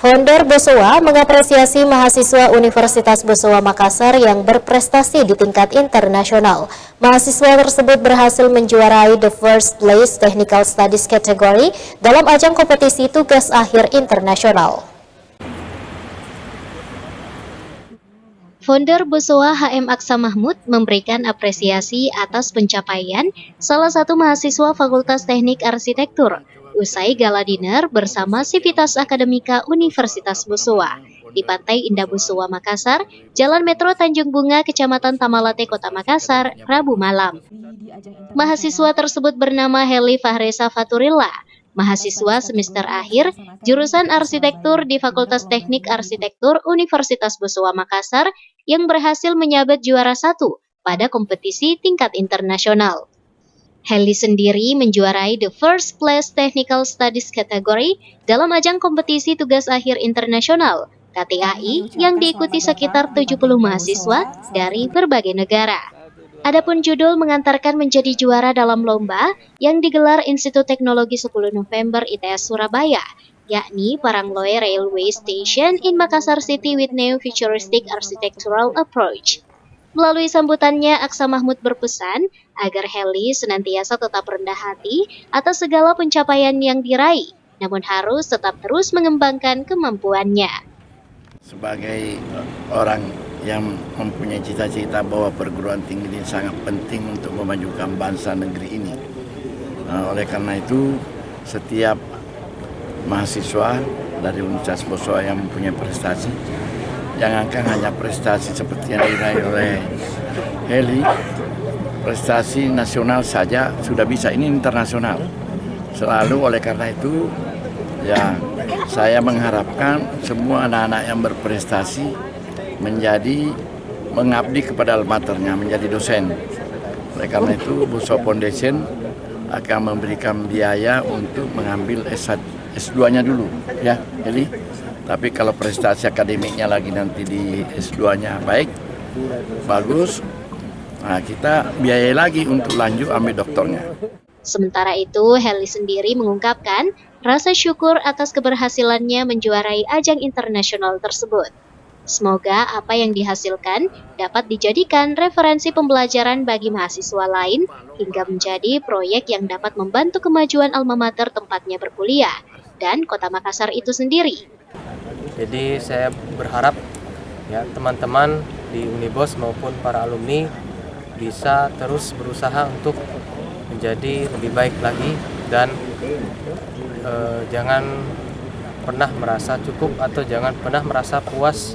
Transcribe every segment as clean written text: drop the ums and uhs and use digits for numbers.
Founder Bosowa mengapresiasi mahasiswa Universitas Bosowa Makassar yang berprestasi di tingkat internasional. Mahasiswa tersebut berhasil menjuarai the first place Technical Studies category dalam ajang kompetisi tugas akhir internasional. Founder Bosowa HM Aksa Mahmud memberikan apresiasi atas pencapaian salah satu mahasiswa Fakultas Teknik Arsitektur usai gala dinner bersama Sivitas Akademika Universitas Bosowa di Pantai Indah Bosowa Makassar, Jalan Metro Tanjung Bunga, Kecamatan Tamalate, Kota Makassar, Rabu malam. Mahasiswa tersebut bernama Heli Fahresa Faturilla, mahasiswa semester akhir jurusan arsitektur di Fakultas Teknik Arsitektur Universitas Bosowa Makassar yang berhasil menyabet juara 1 pada kompetisi tingkat internasional. Heli sendiri menjuarai the first place Technical Studies category dalam ajang kompetisi tugas akhir internasional KTAI yang diikuti sekitar 70 mahasiswa dari berbagai negara. Adapun judul mengantarkan menjadi juara dalam lomba yang digelar Institut Teknologi 10 November ITS Surabaya, yakni Parangloe Railway Station in Makassar City with Neo Futuristic Architectural Approach. Melalui sambutannya, Aksa Mahmud berpesan agar Heli senantiasa tetap rendah hati atas segala pencapaian yang diraih, namun harus tetap terus mengembangkan kemampuannya. Sebagai orang yang mempunyai cita-cita bahwa perguruan tinggi ini sangat penting untuk memajukan bangsa negeri ini. Oleh karena itu, setiap mahasiswa dari Universitas Bosowa yang mempunyai prestasi, jangankan hanya prestasi seperti yang diraih oleh Heli, prestasi nasional saja sudah bisa, ini internasional. Selalu oleh karena itu, ya saya mengharapkan semua anak-anak yang berprestasi menjadi mengabdi kepada alma maternya, menjadi dosen. Oleh karena itu, Bosowa Foundation akan memberikan biaya untuk mengambil S2-nya dulu, ya, Heli. Tapi kalau prestasi akademiknya lagi nanti di S2-nya baik, bagus, nah kita biayai lagi untuk lanjut ambil doktornya. Sementara itu, Heli sendiri mengungkapkan rasa syukur atas keberhasilannya menjuarai ajang internasional tersebut. Semoga apa yang dihasilkan dapat dijadikan referensi pembelajaran bagi mahasiswa lain hingga menjadi proyek yang dapat membantu kemajuan alma mater tempatnya berkuliah dan Kota Makassar itu sendiri. Jadi saya berharap ya teman-teman di Unibos maupun para alumni bisa terus berusaha untuk menjadi lebih baik lagi dan jangan pernah merasa cukup atau jangan pernah merasa puas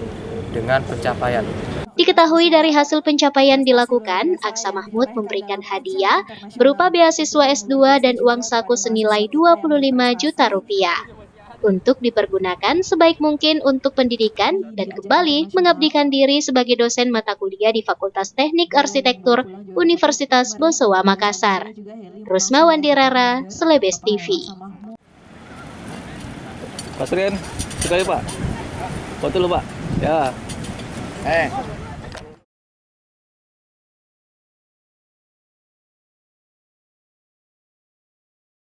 dengan pencapaian. Diketahui dari hasil pencapaian dilakukan, Aksa Mahmud memberikan hadiah berupa beasiswa S2 dan uang saku senilai 25 juta rupiah untuk dipergunakan sebaik mungkin untuk pendidikan dan kembali mengabdikan diri sebagai dosen mata kuliah di Fakultas Teknik Arsitektur Universitas Bosowa Makassar. Rusma Wandirara, Selebes TV. Pak Srian, sekali Pak. Foto lu Pak. Ya.